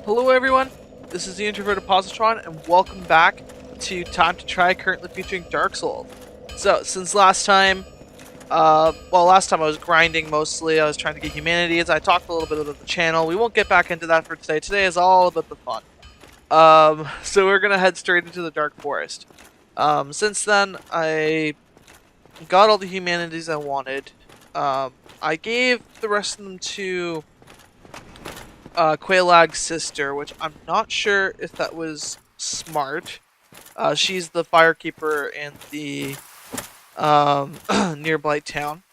Hello everyone, this is the Introverted Positron, and welcome back to Time to Try, currently featuring Dark Souls. So, since last time, last time I was grinding mostly, I was trying to get humanities, I talked a little bit about the channel. We won't get back into that for today. Today is all about the fun. So we're gonna head straight into the Dark Forest. Since then, I got all the humanities I wanted. I gave the rest of them to Quailag's sister, which I'm not sure if that was smart. She's the firekeeper in the nearby town.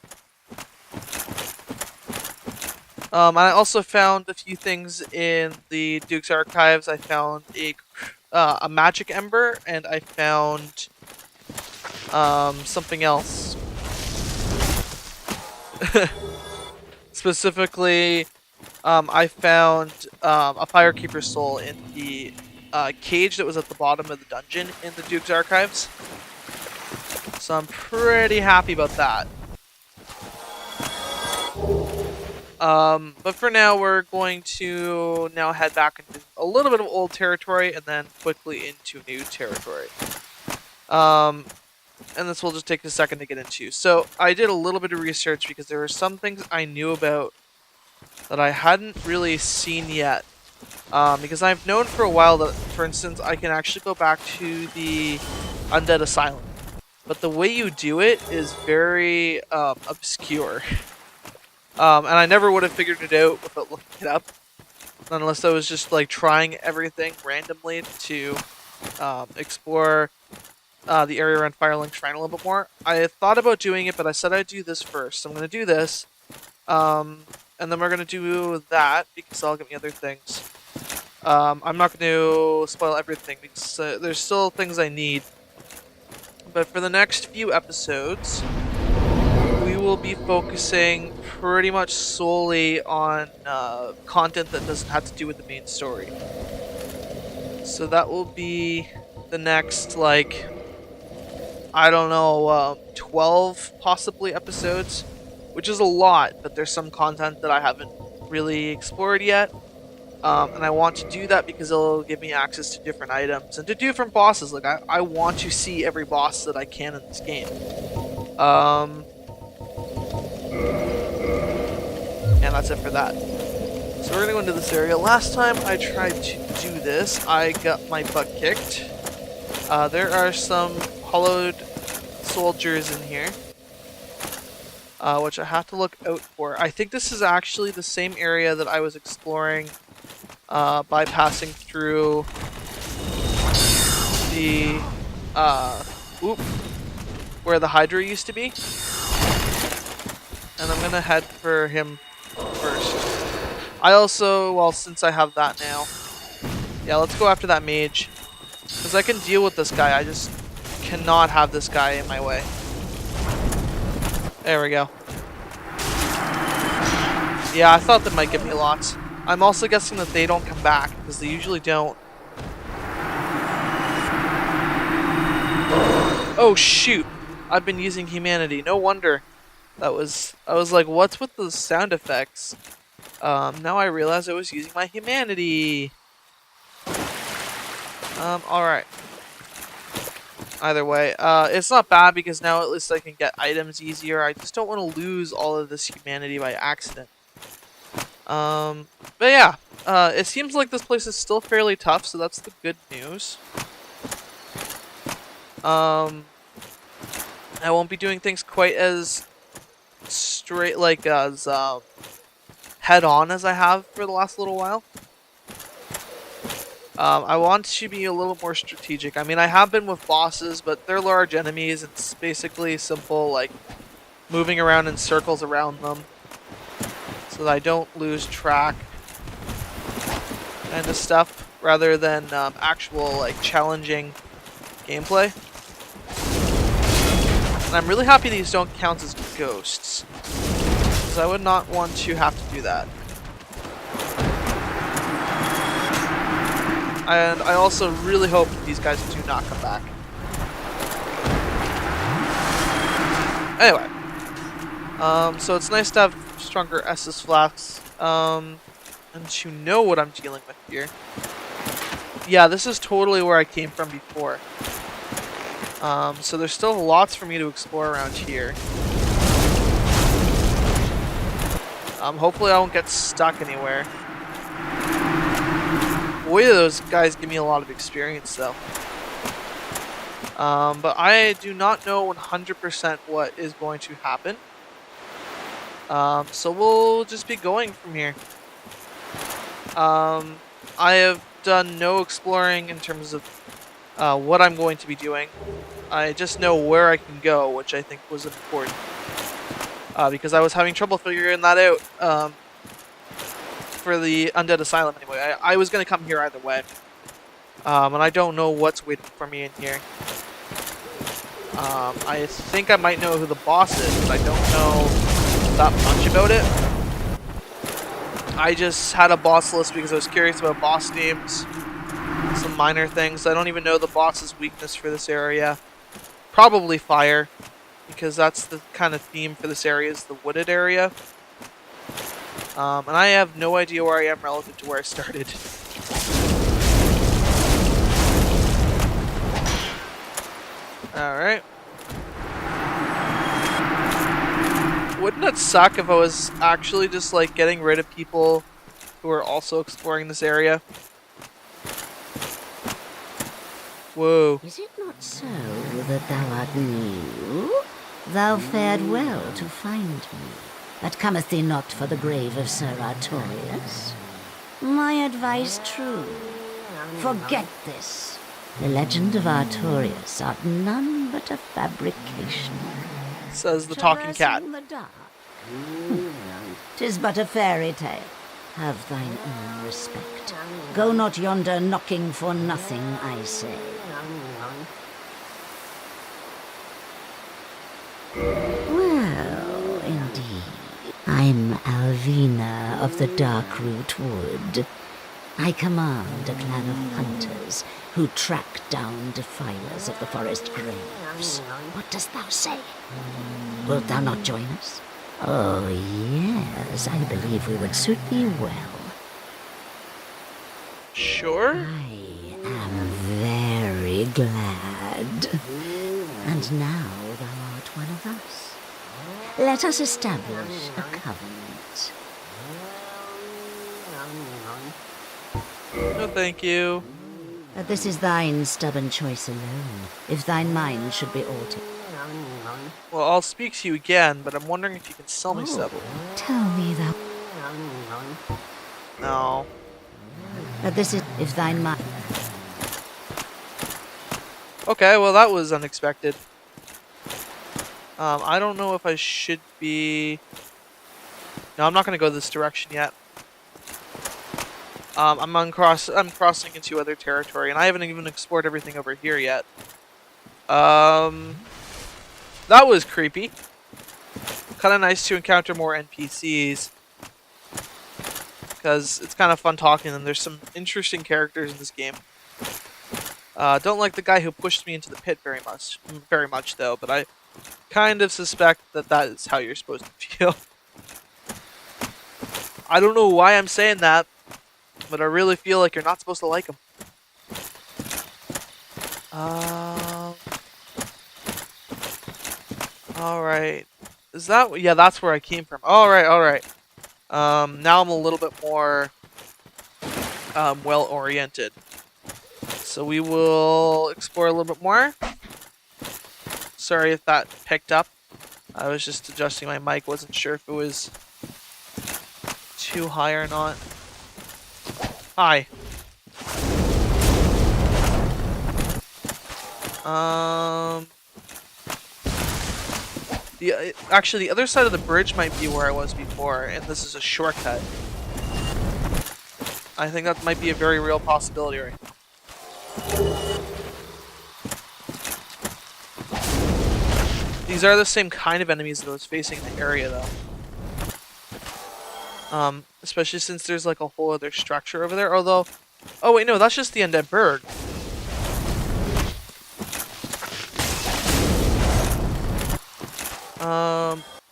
I also found a few things in the Duke's archives. I found a magic ember, and I found something else. Specifically, I found a firekeeper soul in the cage that was at the bottom of the dungeon in the Duke's archives. So I'm pretty happy about that. But for now, we're going to now head back into a little bit of old territory and then quickly into new territory. And this will just take a second to get into. So I did a little bit of research because there were some things I knew about that I hadn't really seen yet. Because I've known for a while that, for instance, I can actually go back to the Undead Asylum. But the way you do it is very obscure. And I never would have figured it out without looking it up. Unless I was just like trying everything randomly to explore the area around Firelink Shrine a little bit more. I thought about doing it, but I said I'd do this first. So I'm going to do this. And then we're going to do that because I'll get me other things. I'm not going to spoil everything because there's still things I need. But for the next few episodes, we will be focusing pretty much solely on content that doesn't have to do with the main story. So that will be the next, like, I don't know, 12 possibly episodes, which is a lot, but there's some content that I haven't really explored yet. And I want to do that because it'll give me access to different items and to different bosses. Like, I want to see every boss that I can in this game. And that's it for that. So we're going to go into this area. Last time I tried to do this, I got my butt kicked. There are some hollowed soldiers in here, which I have to look out for. I think this is actually the same area that I was exploring by passing through the where the Hydra used to be. And I'm gonna head for him first. I also, well, since I have that now, yeah, let's go after that mage, because I can deal with this guy. I just cannot have this guy in my way. There we go. Yeah, I thought that might give me lots. I'm also guessing that they don't come back, because they usually don't. Oh shoot! I've been using humanity. No wonder. I was like, what's with the sound effects? Now I realize I was using my humanity. Alright. Either way, it's not bad because now at least I can get items easier. I just don't want to lose all of this humanity by accident. But yeah, it seems like this place is still fairly tough, so that's the good news. I won't be doing things quite as straight, like as head-on as I have for the last little while. I want to be a little more strategic. I mean, I have been with bosses, but they're large enemies. It's basically simple, like, moving around in circles around them so that I don't lose track kind of stuff, rather than actual, like, challenging gameplay. And I'm really happy these don't count as ghosts, because I would not want to have to do that. And I also really hope that these guys do not come back. Anyway, so it's nice to have stronger SS flasks. and to know what I'm dealing with here. Yeah, this is totally where I came from before. So there's still lots for me to explore around here. Hopefully I won't get stuck anywhere. Boy, do those guys give me a lot of experience, though. But I do not know 100% what is going to happen. So we'll just be going from here. I have done no exploring in terms of what I'm going to be doing. I just know where I can go, which I think was important. Because I was having trouble figuring that out for the Undead Asylum anyway. I was going to come here either way. And I don't know what's waiting for me in here. I think I might know who the boss is, but I don't know that much about it. I just had a boss list because I was curious about boss names. Some minor things. I don't even know the boss's weakness for this area. Probably fire, because that's the kind of theme for this area, is the wooded area. And I have no idea where I am relative to where I started. Alright. Wouldn't it suck if I was actually just like getting rid of people who are also exploring this area? Whoa. Is it not so that thou art new? Thou fared well to find me, but cometh thee not for the grave of Sir Artorius? My advice true. Forget this. The legend of Artorius art none but a fabrication. Says the talking cat. The dark. 'Tis but a fairy tale. Have thine own respect. Go not yonder knocking for nothing, I say. Well, indeed. I'm Alvina of the Darkroot Wood. I command a clan of hunters who track down defilers of the forest graves. What dost thou say? Wilt thou not join us? Oh, yes, I believe we would suit thee well. Sure. I am very glad. And now thou art one of us. Let us establish a covenant. No, thank you. But this is thine stubborn choice alone, if thine mind should be altered. Well, I'll speak to you again, but I'm wondering if you can sell me something. Tell me thou. No. But this is if thine mind. Okay, well that was unexpected. I don't know if I should be... No, I'm not going to go this direction yet. I'm crossing into other territory, and I haven't even explored everything over here yet. That was creepy. Kind of nice to encounter more NPCs, because it's kind of fun talking to them. There's some interesting characters in this game. Don't like the guy who pushed me into the pit very much though, but I kind of suspect that that is how you're supposed to feel. I don't know why I'm saying that, but I really feel like you're not supposed to like him. Alright. Is that... Yeah, that's where I came from. Alright, alright. Now I'm a little bit more well-oriented. So we will explore a little bit more. Sorry if that picked up. I was just adjusting my mic. Wasn't sure if it was too high or not. Hi. Actually, the other side of the bridge might be where I was before, and this is a shortcut. I think that might be a very real possibility right now. These are the same kind of enemies that I was facing in the area, though. Especially since there's like a whole other structure over there. Although, oh wait, no, that's just the undead bird.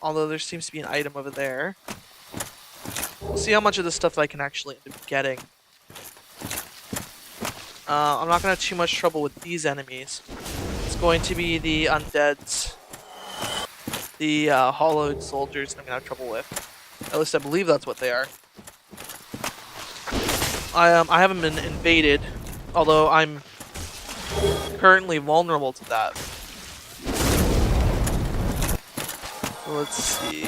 Although there seems to be an item over there. We'll see how much of this stuff I can actually end up getting. I'm not gonna have too much trouble with these enemies. It's going to be the undeads, the hollowed soldiers I'm gonna have trouble with. At least I believe that's what they are. I haven't been invaded, although I'm currently vulnerable to that. So let's see.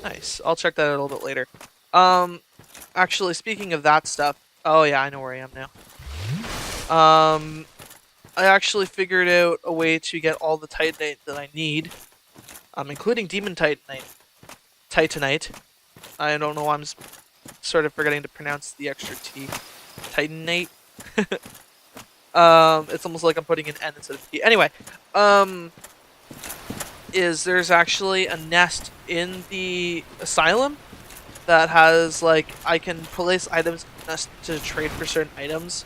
Nice. I'll check that out a little bit later. Actually, speaking of that stuff, oh yeah, I know where I am now. I actually figured out a way to get all the Titanite that I need, including Demon Titanite. I don't know why I'm sort of forgetting to pronounce the extra T. Titanite. It's almost like I'm putting an N instead of T. Anyway, there's actually a nest in the asylum that has, like, I can place items in the nest to trade for certain items.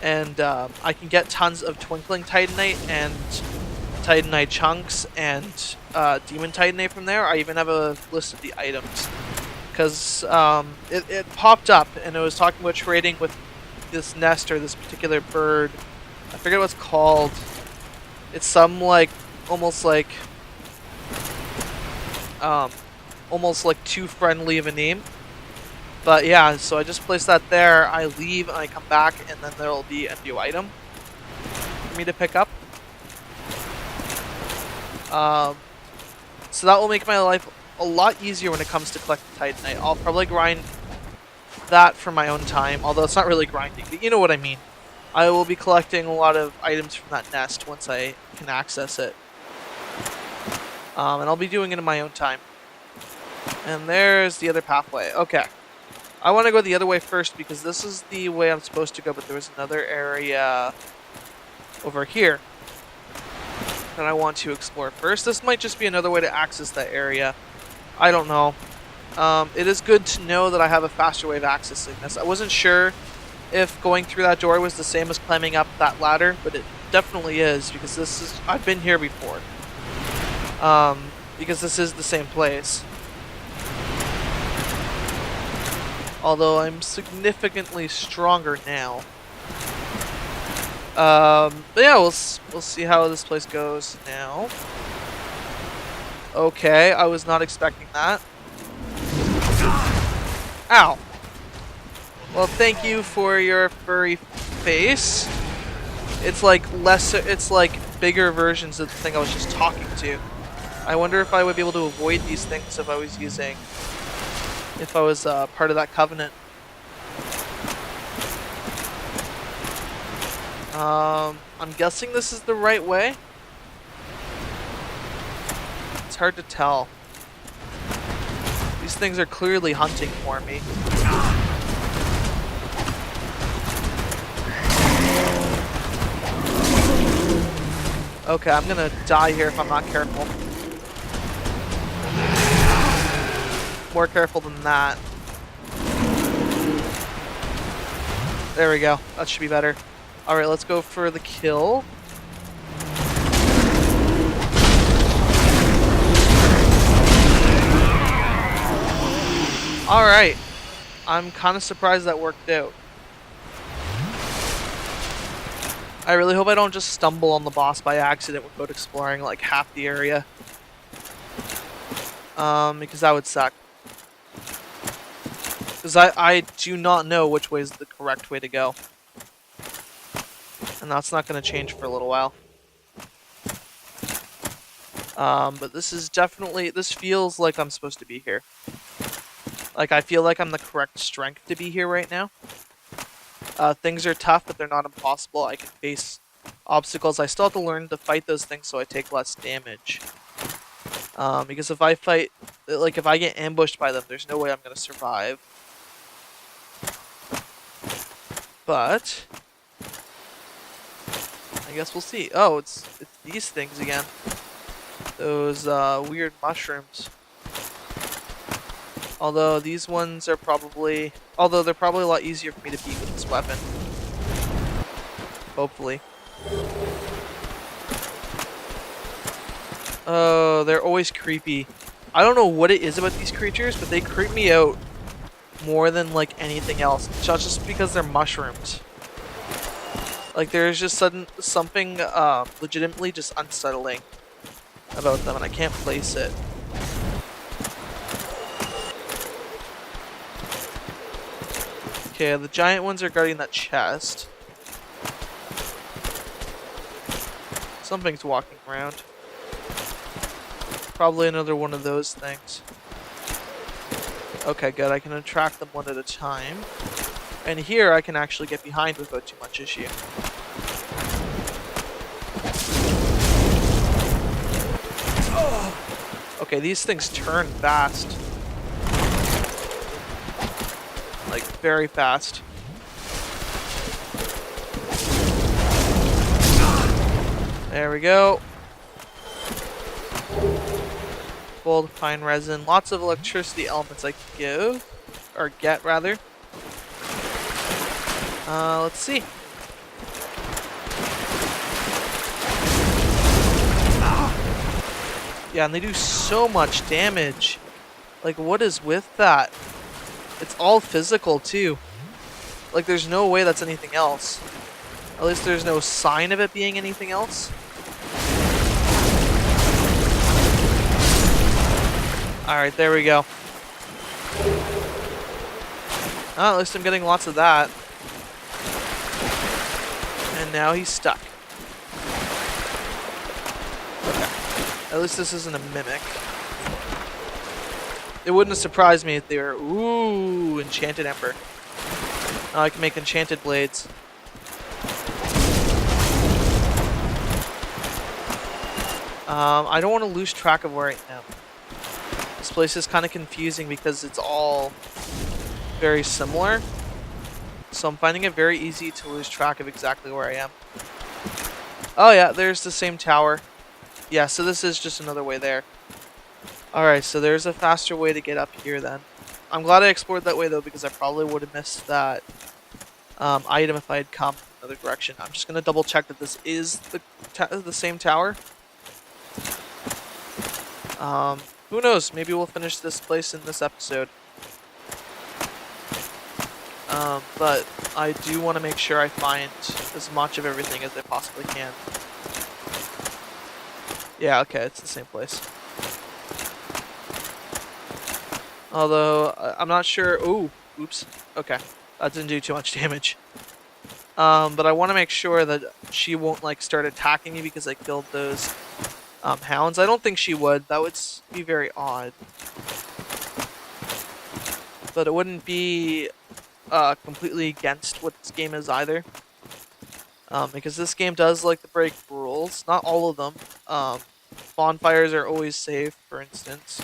And I can get tons of Twinkling Titanite and Titanite chunks and Demon Titanite from there. I even have a list of the items. Because it popped up and it was talking about trading with this nest or this particular bird. I forget what it's called. It's some, like, almost like too friendly of a name. But yeah, so I just place that there, I leave, and I come back, and then there will be a new item for me to pick up. So that will make my life a lot easier when it comes to collecting Titanite. I'll probably grind that for my own time, although it's not really grinding, but you know what I mean. I will be collecting a lot of items from that nest once I can access it. And I'll be doing it in my own time. And there's the other pathway. Okay. I want to go the other way first because this is the way I'm supposed to go, but there was another area over here that I want to explore first. This might just be another way to access that area. I don't know. It is good to know that I have a faster way of accessing this. I wasn't sure if going through that door was the same as climbing up that ladder, but it definitely is because I've been here before. Because this is the same place. Although I'm significantly stronger now. But yeah, we'll see how this place goes now. Okay, I was not expecting that. Ow. Well, thank you for your furry face. It's like bigger versions of the thing I was just talking to. I wonder if I would be able to avoid these things if I was part of that covenant. I'm guessing this is the right way. It's hard to tell. These things are clearly hunting for me. Okay, I'm gonna die here if I'm not careful. More careful than that. There we go. That should be better. Alright, let's go for the kill. Alright. I'm kind of surprised that worked out. I really hope I don't just stumble on the boss by accident without exploring like half the area. Because that would suck. Because I do not know which way is the correct way to go. And that's not going to change for a little while. But this feels like I'm supposed to be here. Like, I feel like I'm the correct strength to be here right now. Things are tough, but they're not impossible. I can face obstacles. I still have to learn to fight those things so I take less damage. Because if I get ambushed by them, there's no way I'm going to survive. But I guess we'll see. Oh, it's these things again. Those weird mushrooms. Although these ones are probably... Although they're probably a lot easier for me to beat with this weapon. Hopefully. Oh, they're always creepy. I don't know what it is about these creatures, but they creep me out more than like anything else. It's not just because they're mushrooms. Like there's just something legitimately just unsettling about them, and I can't place it. Okay, the giant ones are guarding that chest. Something's walking around. Probably another one of those things. Okay, good. I can attract them one at a time. And here I can actually get behind without too much issue. Oh. Okay, these things turn fast. Like, very fast. There we go. Gold, fine resin, lots of electricity elements I can give, or get rather. Let's see. Yeah, and they do so much damage. Like, what is with that? It's all physical too. Like, there's no way that's anything else. At least there's no sign of it being anything else. Alright, there we go. Oh, at least I'm getting lots of that. And now he's stuck. Okay. At least this isn't a mimic. It wouldn't have surprised me if they were... Ooh, enchanted ember. Now I can make enchanted blades. I don't want to lose track of where I am. This place is kind of confusing because it's all very similar. So I'm finding it very easy to lose track of exactly where I am. Oh yeah, there's the same tower. Yeah, so this is just another way there. Alright, so there's a faster way to get up here then. I'm glad I explored that way though, because I probably would have missed that item if I had come another direction. I'm just going to double check that this is the same tower. Who knows? Maybe we'll finish this place in this episode. But I do want to make sure I find as much of everything as I possibly can. Yeah, okay, it's the same place. Although, I'm not sure... Ooh, oops. Okay, that didn't do too much damage. But I want to make sure that she won't, like, start attacking me because I killed those hounds. I don't think she would. That would be very odd. But it wouldn't be completely against what this game is either. Because this game does like to break rules. Not all of them. Bonfires are always safe, for instance.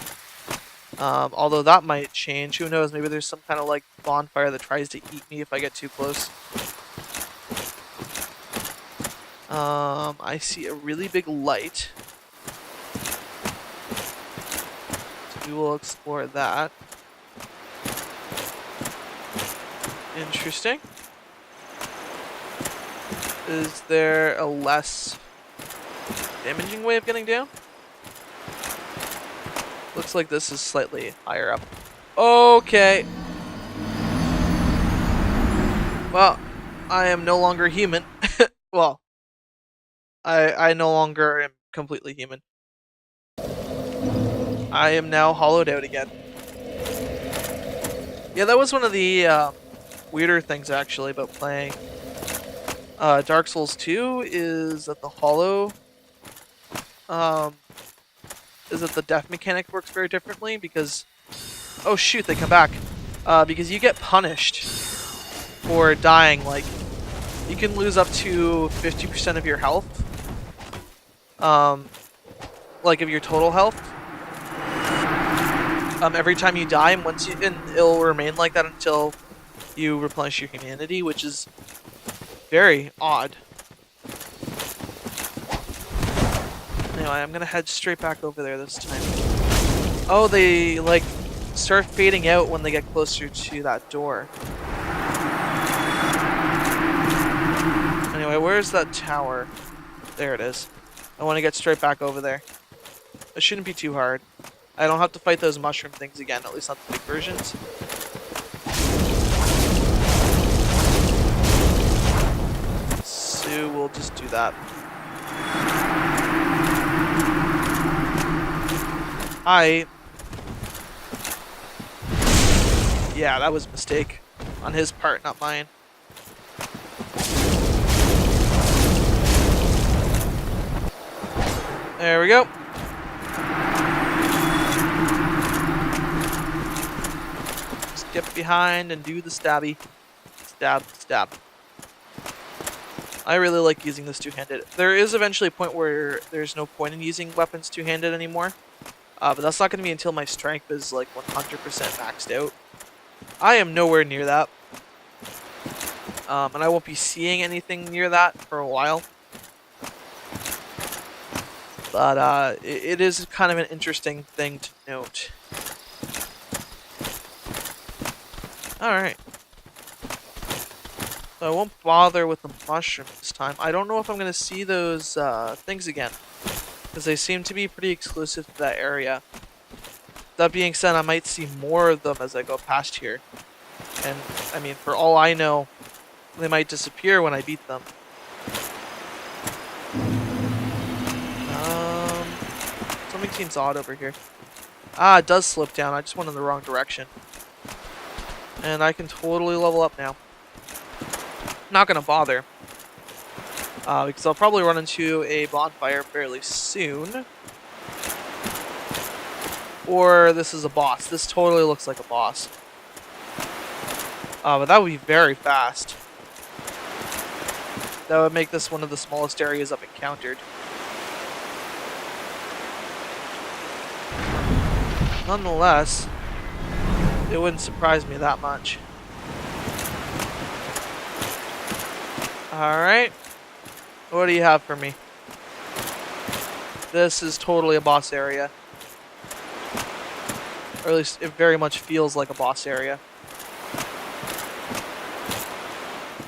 Although that might change. Who knows? Maybe there's some kind of like bonfire that tries to eat me if I get too close. I see a really big light. So we will explore that. Interesting. Is there a less damaging way of getting down? Looks like this is slightly higher up. Okay. Well, I am no longer human. Well, I no longer am completely human. I am now hollowed out again. Yeah, that was one of the weirder things actually about playing Dark Souls 2 is that the hollow is that the death mechanic works very differently because oh shoot, they come back. Because you get punished for dying. Like you can lose up to 50% of your health. Like of your total health. Every time you die, and it'll remain like that until you replenish your humanity, which is very odd. Anyway, I'm gonna head straight back over there this time. Oh, they like start fading out when they get closer to that door. Anyway, where's that tower? There it is. I want to get straight back over there. It shouldn't be too hard. I don't have to fight those mushroom things again, at least not the big versions. So we'll just do that. Yeah, that was a mistake on his part, not mine. There we go. Just get behind and do the stabby. Stab, stab. I really like using this two-handed. There is eventually a point where there's no point in using weapons two-handed anymore. But that's not going to be until my strength is like 100% maxed out. I am nowhere near that. And I won't be seeing anything near that for a while. But it is kind of an interesting thing to note. Alright. So I won't bother with the mushroom this time. I don't know if I'm going to see those things again, because they seem to be pretty exclusive to that area. That being said, I might see more of them as I go past here. And, I mean, for all I know, they might disappear when I beat them. Something seems odd over here. Ah, it does slope down. I just went in the wrong direction. And I can totally level up now. Not gonna bother. Because I'll probably run into a bonfire fairly soon. Or this is a boss. This totally looks like a boss. But that would be very fast. That would make this one of the smallest areas I've encountered. Nonetheless, it wouldn't surprise me that much. Alright. What do you have for me? This is totally a boss area. Or at least it very much feels like a boss area.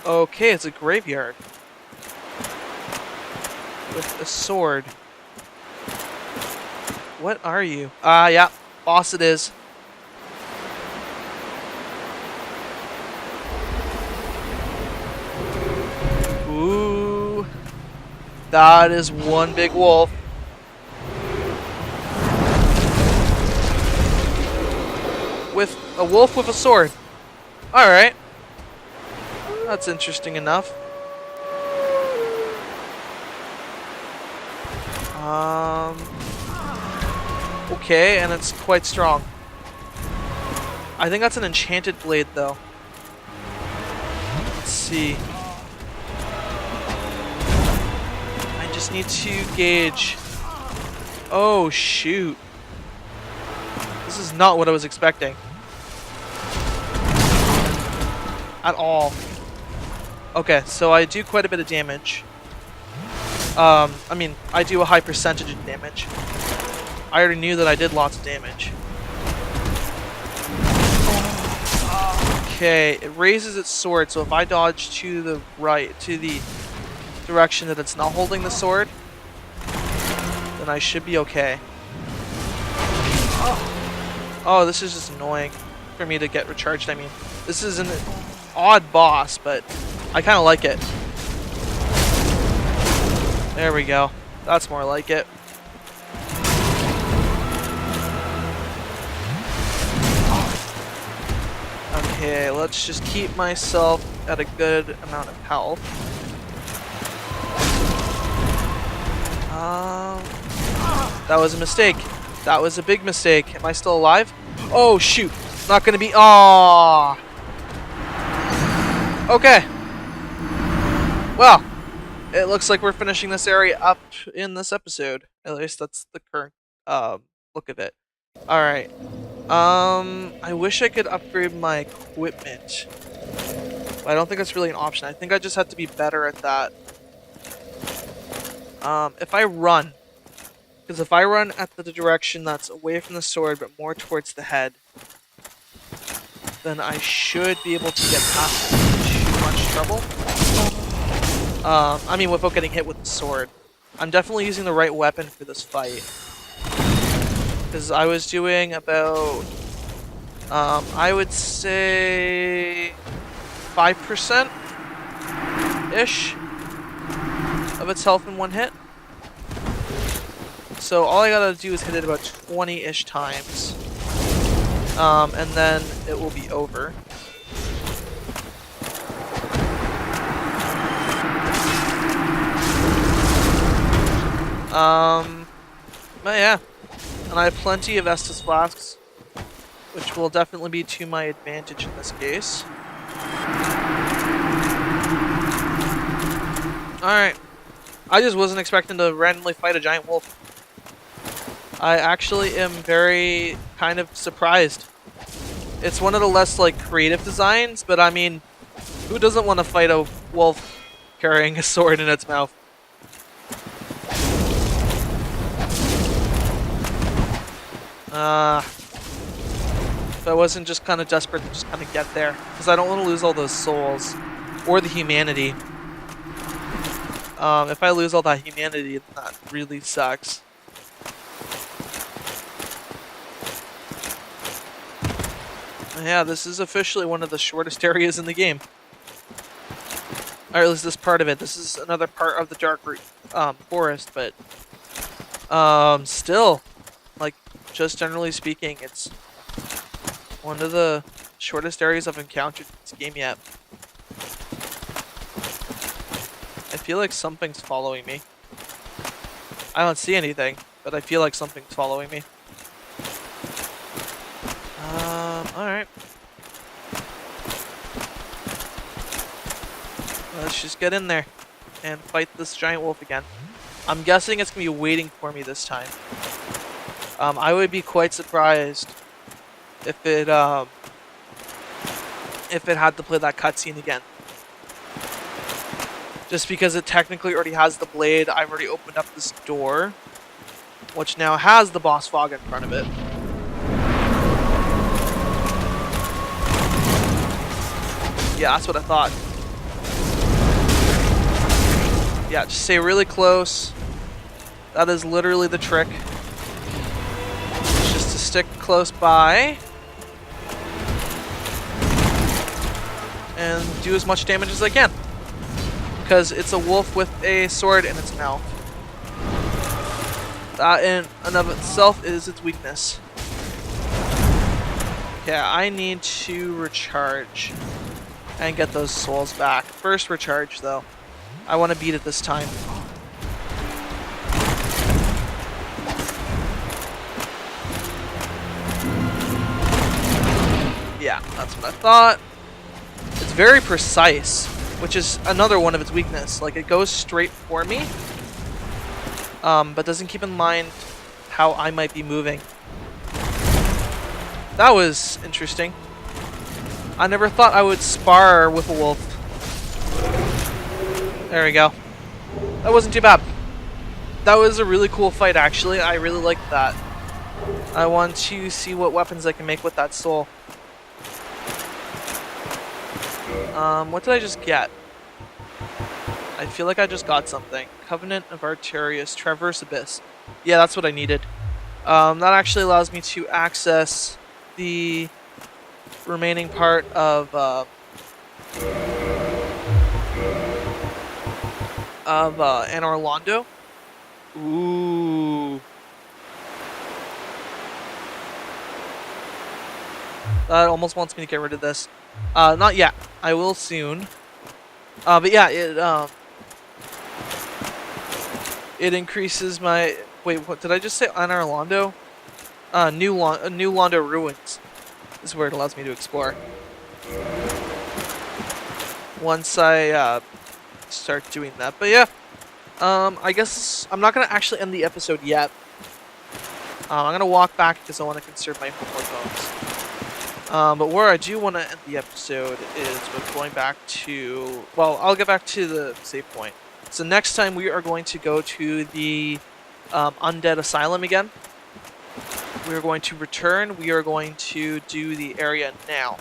Okay, it's a graveyard. With a sword. What are you? Yeah. Boss it is. Ooh. That is one big wolf. With a wolf with a sword. Alright. That's interesting enough. Okay, and it's quite strong. I think that's an enchanted blade, though. Let's see. I just need to gauge. Oh, shoot. This is not what I was expecting. At all. Okay, so I do quite a bit of damage. I mean, I do a high percentage of damage. I already knew that I did lots of damage. Okay, it raises its sword, so if I dodge to the right, to the direction that it's not holding the sword, then I should be okay. Oh, this is just annoying for me to get recharged. I mean, this is an odd boss, but I kind of like it. There we go. That's more like it. Okay, let's just keep myself at a good amount of health. That was a mistake. That was a big mistake. Am I still alive? Oh, shoot. Not gonna be... Aww. Okay. Well, it looks like we're finishing this area up in this episode. At least that's the current look of it. Alright. I wish I could upgrade my equipment. But I don't think that's really an option. I think I just have to be better at that. If I run... Because if I run at the direction that's away from the sword, but more towards the head, then I should be able to get past too much trouble. I mean, without getting hit with the sword. I'm definitely using the right weapon for this fight. Because I was doing about, I would say 5%-ish of its health in one hit. So all I gotta do is hit it about 20-ish times. And then it will be over. But yeah. And I have plenty of Estus flasks, which will definitely be to my advantage in this case. Alright. I just wasn't expecting to randomly fight a giant wolf. I actually am very kind of surprised. It's one of the less like creative designs, but I mean, who doesn't want to fight a wolf carrying a sword in its mouth? If I wasn't just kind of desperate to just kind of get there, because I don't want to lose all those souls or the humanity. If I lose all that humanity, that really sucks. Yeah, this is officially one of the shortest areas in the game. Or at least this part of it. This is another part of the Darkroot forest, but still, like, just generally speaking, it's one of the shortest areas I've encountered in this game yet. I feel like something's following me. I don't see anything, but I feel like something's following me. Alright. Let's just get in there and fight this giant wolf again. I'm guessing it's gonna be waiting for me this time. I would be quite surprised if it had to play that cutscene again. Just because it technically already has the blade. I've already opened up this door, which now has the boss fog in front of it. Yeah, that's what I thought. Yeah, just stay really close. That is literally the trick. It's just to stick close by. And do as much damage as I can. Because it's a wolf with a sword in its mouth. That in and of itself is its weakness. Okay, I need to recharge and get those souls back. First recharge though. I want to beat it this time. Yeah, that's what I thought. It's very precise, which is another one of its weakness. Like, it goes straight for me, but doesn't keep in mind how I might be moving. That was interesting. I never thought I would spar with a wolf. There we go. That wasn't too bad. That was a really cool fight, actually. I really liked that. I want to see what weapons I can make with that soul. What did I just get? I feel like I just got something. Covenant of Arterius, Traverse Abyss. Yeah, that's what I needed. That actually allows me to access the remaining part of Anor Londo. Ooh. That almost wants me to get rid of this. Not yet. I will soon. But yeah, it increases my... Wait, what did I just say? Anor Londo? New Londo Ruins. This is where it allows me to explore. Once I start doing that. But yeah, I guess I'm not going to actually end the episode yet. I'm going to walk back because I want to conserve my hormones. But where I do want to end the episode is with going back to... Well, I'll get back to the save point. So next time we are going to go to the Undead Asylum again. We are going to return. We are going to do the area now.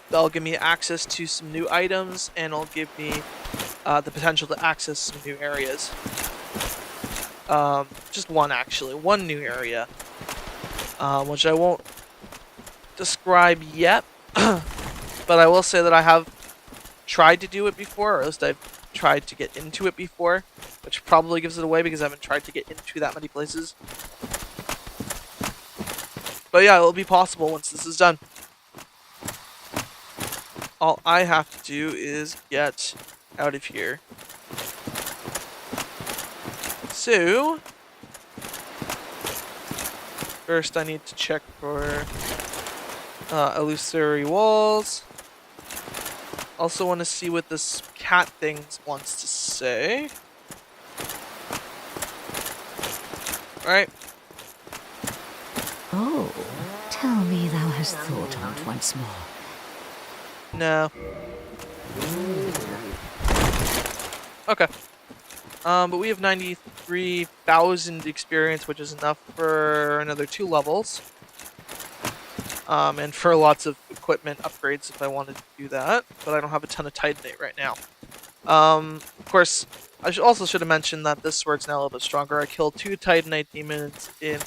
That'll give me access to some new items, and it'll give me the potential to access some new areas. Just one actually, one new area, which I won't describe yet, but I will say that I have tried to do it before, or at least I've tried to get into it before, which probably gives it away because I haven't tried to get into that many places. But yeah, it'll be possible once this is done. All I have to do is get out of here. So, first I need to check for illusory walls. Also want to see what this cat thing wants to say. Alright. Oh, tell me thou hast thought on't once more. No. Okay. But we have 93,000 experience, which is enough for another 2 levels. And for lots of equipment upgrades if I wanted to do that. But I don't have a ton of Titanite right now. Of course, I should have mentioned that this sword's now a little bit stronger. I killed 2 Titanite demons in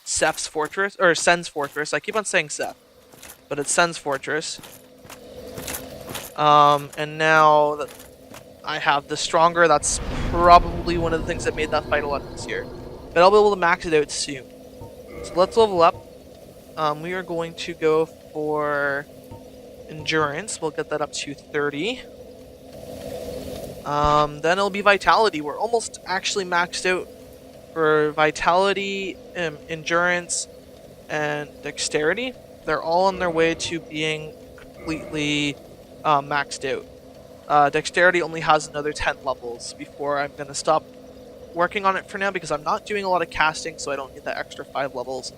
Seth's fortress, or Sen's fortress. I keep on saying Seth, but it's Sen's fortress. And now that I have the stronger, that's probably one of the things that made that fight a lot easier. But I'll be able to max it out soon. So let's level up. We are going to go for endurance. We'll get that up to 30. Then it'll be vitality. We're almost actually maxed out for vitality, endurance, and dexterity. They're all on their way to being completely maxed out. Dexterity only has another 10 levels before I'm going to stop working on it for now because I'm not doing a lot of casting, so I don't need that extra 5 levels.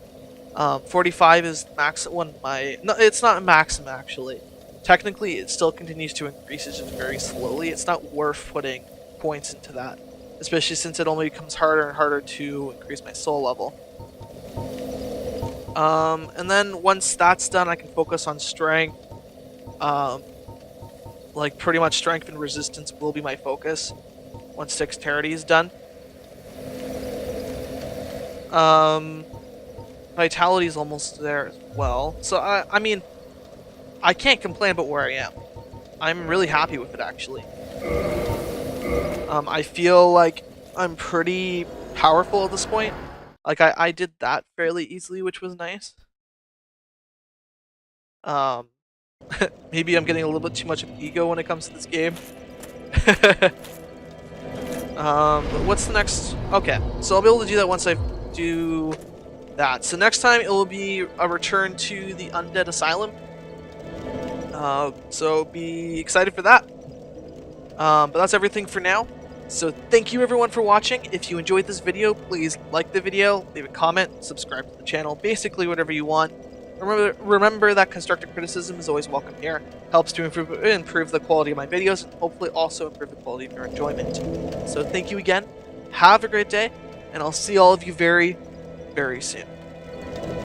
45 is max one. No, it's not a maximum actually. Technically, it still continues to increase. It's just very slowly. It's not worth putting points into that, especially since it only becomes harder and harder to increase my soul level. And then once that's done, I can focus on strength. Like pretty much strength and resistance will be my focus once dexterity is done. Vitality is almost there as well. So I mean, I can't complain about where I am. I'm really happy with it actually. I feel like I'm pretty powerful at this point. Like I did that fairly easily, which was nice. Maybe I'm getting a little bit too much of ego when it comes to this game. But what's the next? Okay, so I'll be able to do that once I do that. So next time it will be a return to the Undead Asylum. So be excited for that. But that's everything for now. So thank you everyone for watching. If you enjoyed this video, please like the video, leave a comment, subscribe to the channel, basically whatever you want. Remember that constructive criticism is always welcome here. Helps to improve the quality of my videos and hopefully also improve the quality of your enjoyment. So thank you again. Have a great day, and I'll see all of you very, very soon.